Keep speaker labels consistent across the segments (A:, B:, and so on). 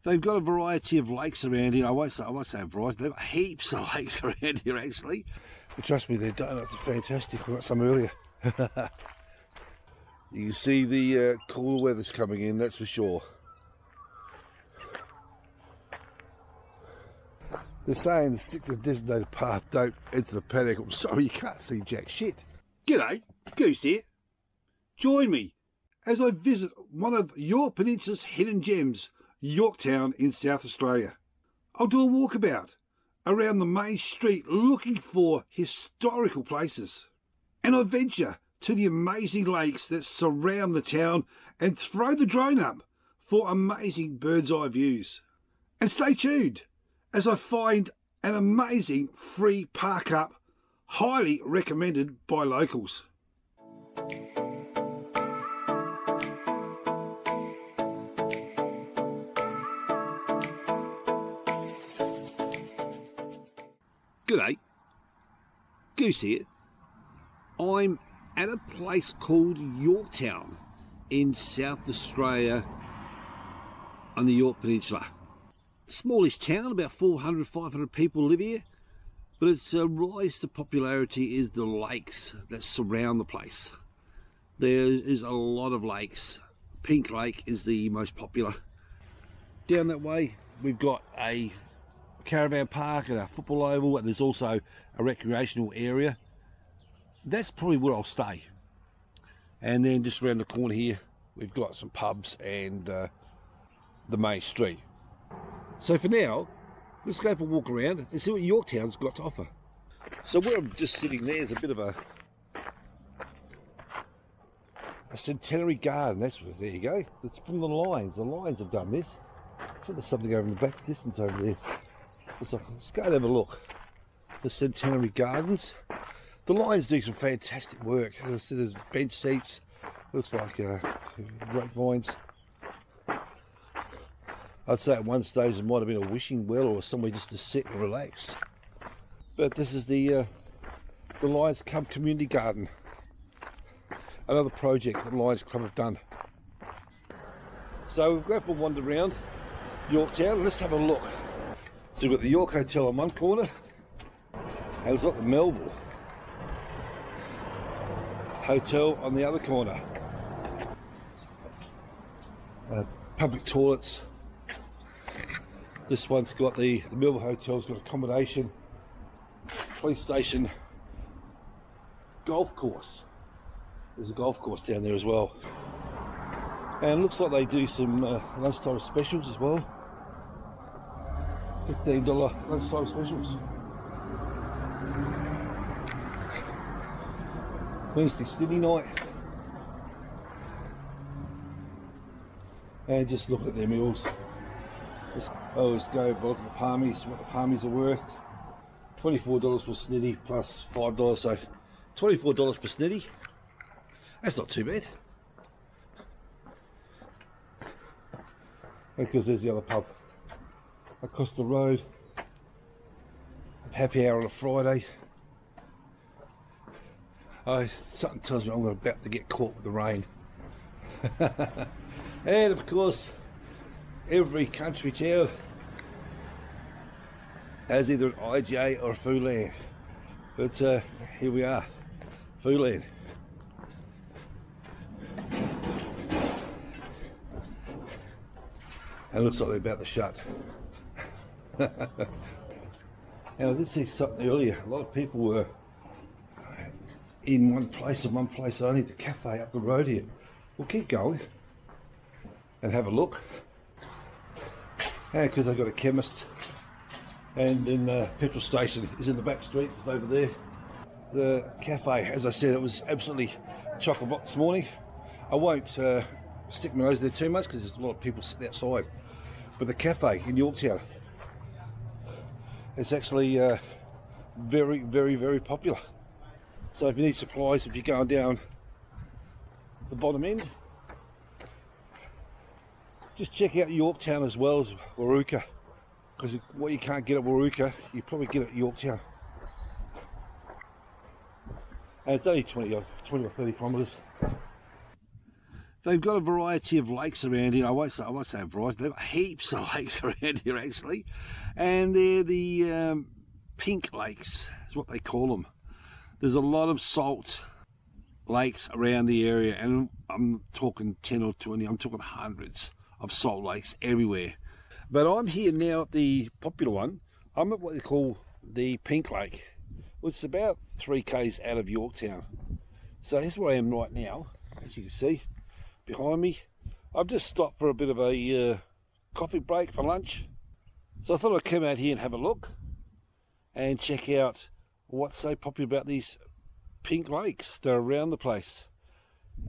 A: They've got a variety of lakes around here. I won't say a variety. They've got heaps of lakes around here, actually. But trust me, their donuts are fantastic. We've got some earlier. You can see the cooler weather's coming in, that's for sure. They're saying stick to the designated path, don't enter the paddock. I'm sorry, you can't see jack shit. G'day, Goose here. Join me as I visit one of Yorke Peninsula's hidden gems, Yorketown in South Australia. I'll do a walkabout around the main street looking for historical places. And I venture to the amazing lakes that surround the town and throw the drone up for amazing bird's eye views. And stay tuned as I find an amazing free park up, highly recommended by locals. G'day, Goose here. I'm at a place called Yorketown in South Australia on the Yorke Peninsula. Smallish town, about 400-500 people live here, but its rise to popularity is the lakes that surround the place. There is a lot of lakes. Pink Lake is the most popular. Down that way we've got a caravan park and a football oval, and there's also a recreational area. That's probably where I'll stay. And then just around the corner here we've got some pubs and the main street. So for now, let's go for a walk around and see what Yorketown's got to offer. So where I'm just sitting there is a bit of a centenary garden. That's where, there you go. It's from the Lions. The Lions have done this. So there's something over in the back distance over there. Let's go and have a look. The Centenary Gardens. The Lions do some fantastic work. There's bench seats. Looks like grapevines. I'd say at one stage it might have been a wishing well or somewhere just to sit and relax. But this is the Lions Club Community Garden. Another project that the Lions Club have done. So we'll go for a wander around Yorketown. Let's have a look. So we've got the Yorke Hotel on one corner, and we've got the Melville Hotel on the other corner. Public toilets. This one's got the Melville Hotel's got accommodation, police station, golf course. There's a golf course down there as well. And it looks like they do some lunchtime specials as well. $15 lunchtime specials. Wednesday Sydney night. And just look at their meals. Just always go by the palmies, what the palmies are worth. $24 for snitty plus $5, so $24 per snitty. That's not too bad. Because there's the other pub across the road. Happy hour on a Friday. Something tells me I'm about to get caught with the rain. And of course, every country town has either an IJ or a Foodland. But here we are, Foodland. And it looks like they're about to shut. And I did see something earlier. A lot of people were in one place and one place only, the cafe up the road here. We'll keep going and have a look. And because they've got a chemist, and then the petrol station is in the back street, it's over there. The cafe, as I said, it was absolutely chock-a-block this morning. I won't stick my nose there too much because there's a lot of people sitting outside. But the cafe in Yorketown, it's actually very, very, very popular. So if you need supplies, if you're going down the bottom end, just check out Yorketown as well as Wurruka, because what you can't get at Wurruka, you probably get at Yorketown. And it's only 20 or 30 kilometres. They've got a variety of lakes around here. I won't say a variety. They've got heaps of lakes around here actually, and they're the pink lakes is what they call them. There's a lot of salt lakes around the area, and I'm talking 10 or 20. I'm talking hundreds of salt lakes everywhere. But I'm here now at the popular one. I'm at what they call the Pink Lake, which is about 3 k's out of Yorketown. So here's where I am right now, as you can see behind me. I've just stopped for a bit of a coffee break for lunch. So I thought I'd come out here and have a look and check out what's so popular about these pink lakes. They're around the place.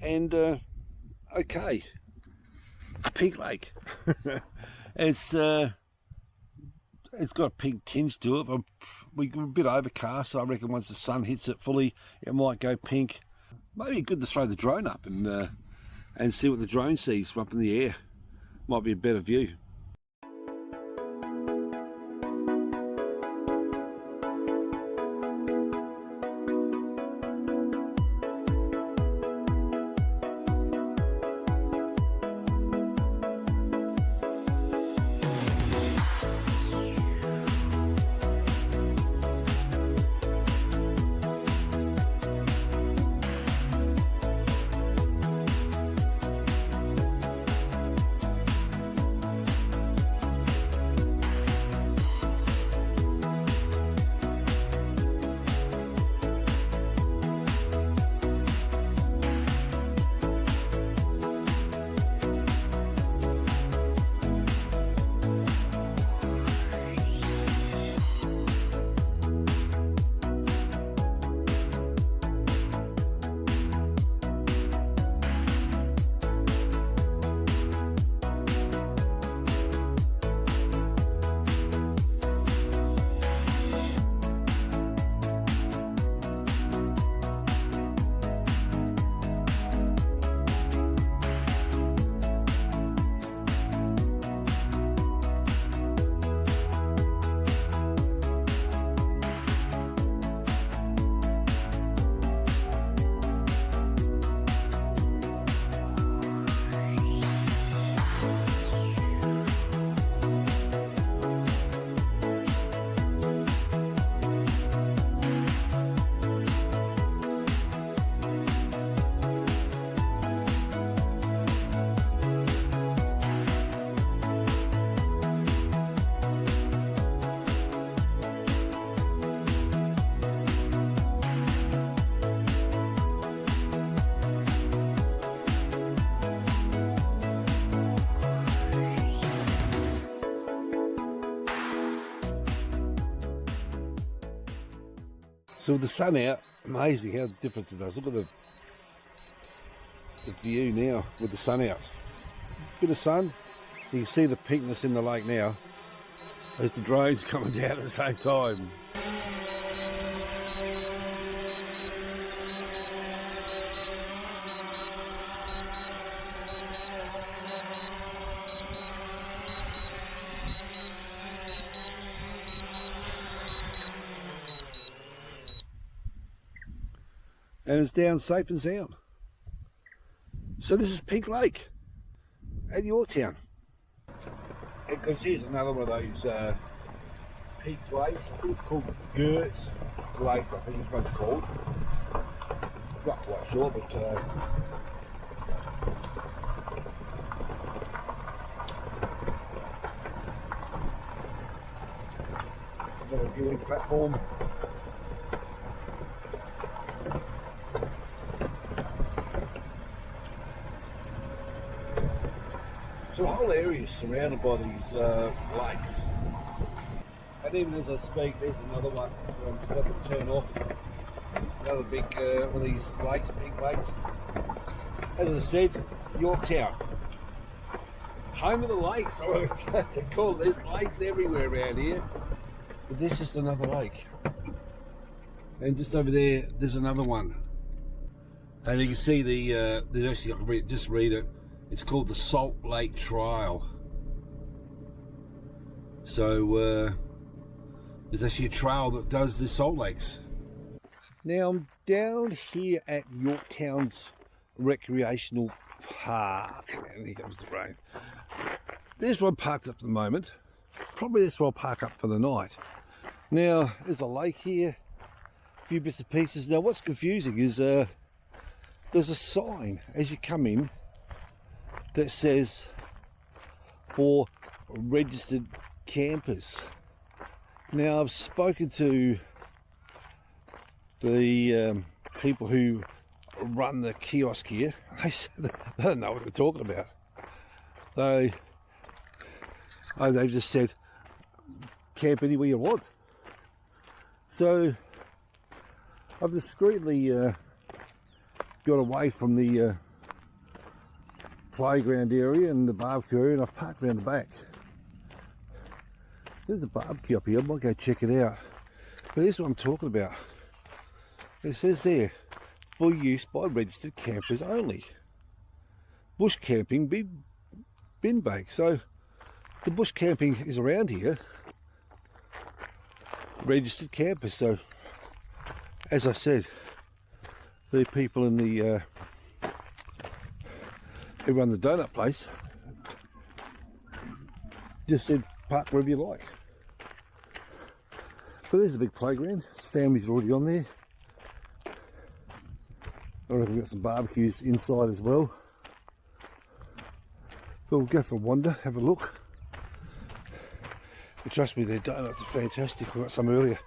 A: And okay, Pink Lake. It's got a pink tinge to it, but we're a bit overcast, so I reckon once the sun hits it fully, it might go pink. Maybe good to throw the drone up and see what the drone sees from up in the air. Might be a better view. So with the sun out, amazing how different it does. Look at the view now with the sun out. Bit of sun, you can see the pinkness in the lake now as the drone's coming down at the same time. And it's down safe and sound. So this is Pink Lake at Yorketown. Because here's another one of those pink lakes. I think it's called Goose Lake, I think it's what it's called. Not quite sure, but I've got a viewing platform. So the whole area is surrounded by these lakes. And even as I speak, there's another one where I'm just about to turn off. Another big one of these lakes, pink lakes. As I said, Yorketown. Home of the lakes, I was about to call it. There's lakes everywhere around here. But this is another lake. And just over there, there's another one. And you can see there's actually, I can just read it. It's called the Salt Lake Trail. So there's actually a trail that does the Salt Lakes. Now I'm down here at Yorketown's recreational park. And here comes the rain. There's one parked up at the moment. Probably that's where I'll park up for the night. Now, there's a lake here, a few bits and pieces. Now, what's confusing is there's a sign as you come in that says for registered campers. Now, I've spoken to the people who run the kiosk here. They said they don't know what they're talking about. They've just said camp anywhere you want. So I've discreetly got away from the playground area and the barbecue area, and I've parked around the back. There's a barbecue up here. I might go check it out. But here's what I'm talking about. It says there, for use by registered campers only. Bush camping, bin bag. So the bush camping is around here. Registered campers. So as I said, the people in the who run the donut place just said park wherever you like. But there's a big playground. Families are already on there. I reckon we've got some barbecues inside as well. But we'll go for a wander, have a look. But trust me, their donuts are fantastic. We got some earlier.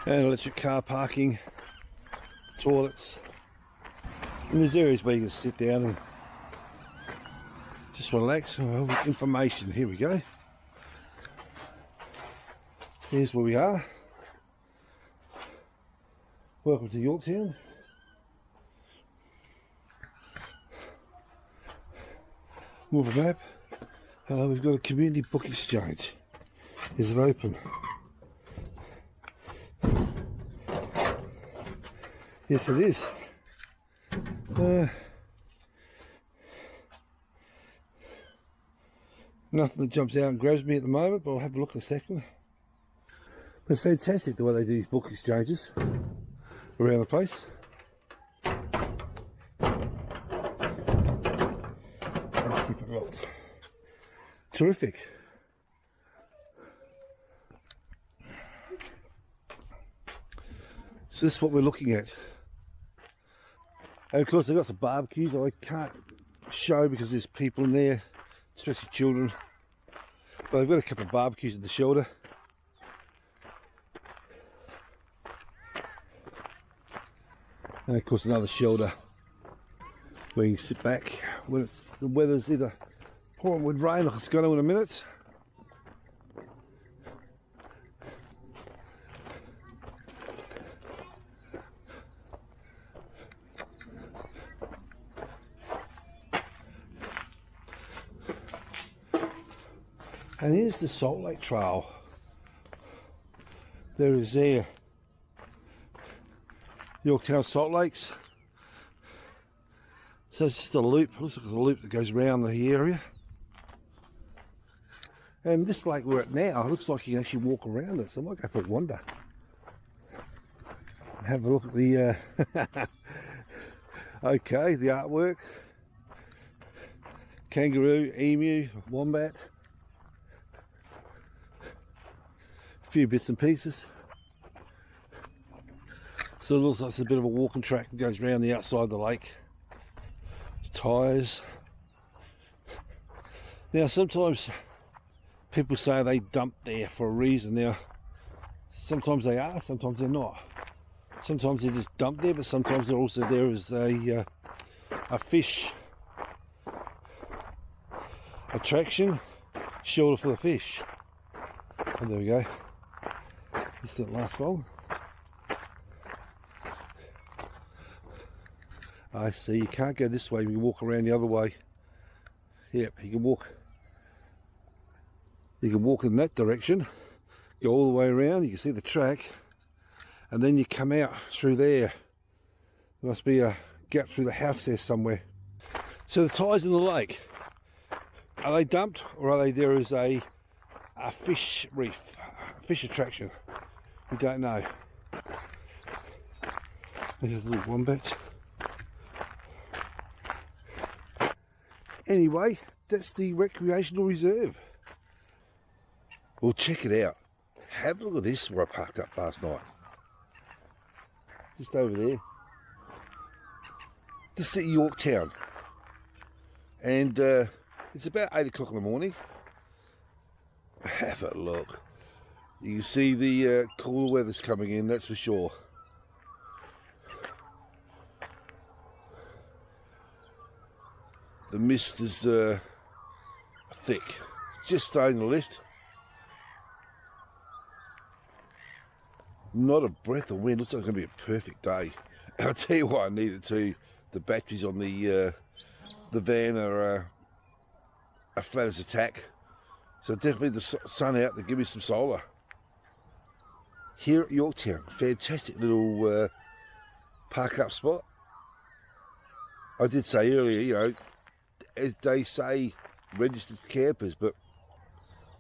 A: And electric car parking, toilets. And there's areas where you can sit down and just relax. Oh, information, here we go. Here's where we are. Welcome to Yorketown. Move a map. Hello, we've got a community book exchange. Is it open? Yes, it is. Nothing that jumps out and grabs me at the moment, but I'll have a look in a second. It's fantastic the way they do these book exchanges around the place. Let's keep it locked. Terrific. So this is what we're looking at. And of course they've got some barbecues I can't show because there's people in there, especially children. But they've got a couple of barbecues in the shelter. And of course another shelter where you sit back when the weather's either pouring with rain like it's going to in a minute. And here's the Salt Lake Trail. There is there. Yorketown Salt Lakes. So it's just a loop. Looks like it's a loop that goes around the area. And this lake we're at now, it looks like you can actually walk around it. So I might go for a wander. Have a look at the okay, the artwork. Kangaroo, emu, wombat. A few bits and pieces. So it looks like it's a bit of a walking track that goes around the outside of the lake. Tyres. Now sometimes people say they dump there for a reason. Now sometimes they are, sometimes they're not. Sometimes they just dump there, but sometimes they're also there as a fish attraction, shelter for the fish. And there we go. This didn't last long. I see, you can't go this way, you can walk around the other way. Yep, you can walk in that direction, go all the way around, you can see the track, and then you come out through there. There must be a gap through the house there somewhere. So the tyres in the lake, are they dumped or are they there as a a fish reef, fish attraction. We don't know. There's a little wombat. Anyway, that's the recreational reserve. Well, check it out. Have a look at this where I parked up last night. Just over there. This is at Yorketown. And it's about 8 o'clock in the morning. Have a look. You can see the cooler weather's coming in, that's for sure. The mist is thick, just starting to lift. Not a breath of wind. Looks like it's going to be a perfect day. I'll tell you what I needed to. The batteries on the van are flat as a tack. So definitely the sun out to give me some solar. Here at Yorketown, fantastic little park up spot. I did say earlier, you know, as they say registered campers, but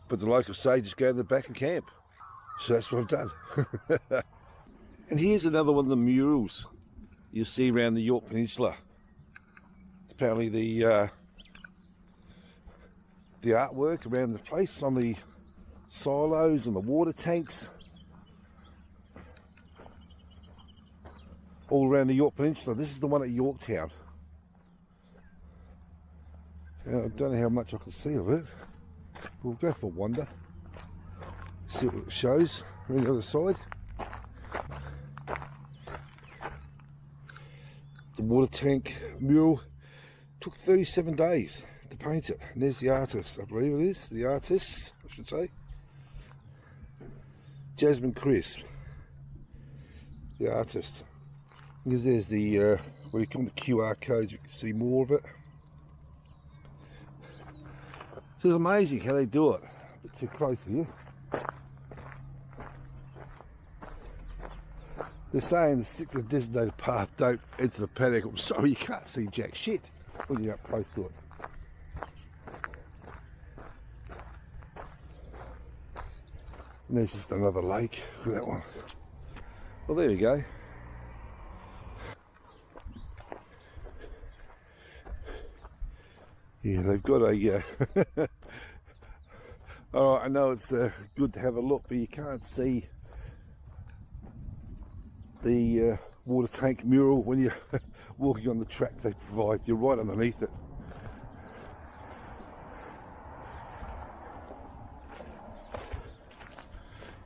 A: the locals say just go in the back and camp. So that's what I've done. And here's another one of the murals you see around the Yorke Peninsula. Apparently the artwork around the place on the silos and the water tanks. All around the Yorke Peninsula. This is the one at Yorketown. Now, I don't know how much I can see of it. We'll go for a wander. See what it shows around the other side. The water tank mural took 37 days to paint it. And there's the artist, I believe it is. The artist, I should say. Jasmine Crisp. The artist. Because there's the, what do you call them, the QR codes, you can see more of it. So it's amazing how they do it. A bit too close here. They're saying to stick to the designated path, don't enter the paddock. I'm sorry, you can't see jack shit when you're up close to it. And there's just another lake with that one. Well, there we go. Yeah, they've got a... Alright, I know it's good to have a look, but you can't see the water tank mural when you're walking on the track they provide. You're right underneath it.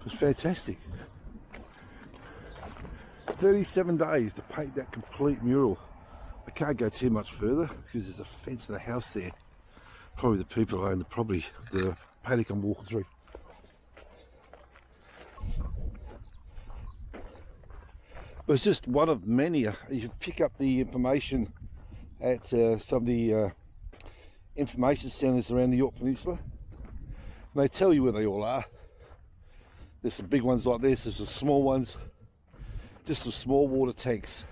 A: It's fantastic. 37 days to paint that complete mural. I can't go too much further because there's a fence and a house there. Probably the people who own the paddock I'm walking through. But it's just one of many. You pick up the information at some of the information centres around the Yorke Peninsula, and they tell you where they all are. There's some big ones like this, there's some small ones, just some small water tanks.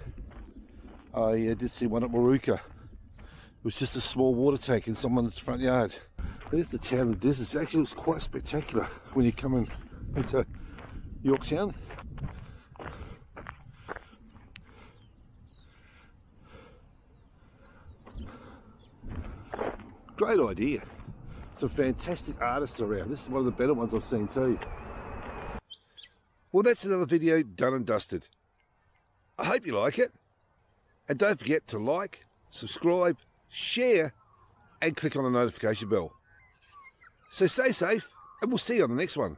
A: I did see one at Maruka. It was just a small water tank in someone's front yard. There's the town in the distance. It actually looks quite spectacular when you come into Yorketown. Great idea. Some fantastic artists around. This is one of the better ones I've seen too. Well, that's another video done and dusted. I hope you like it. And don't forget to like, subscribe, share, and click on the notification bell. So stay safe, and we'll see you on the next one.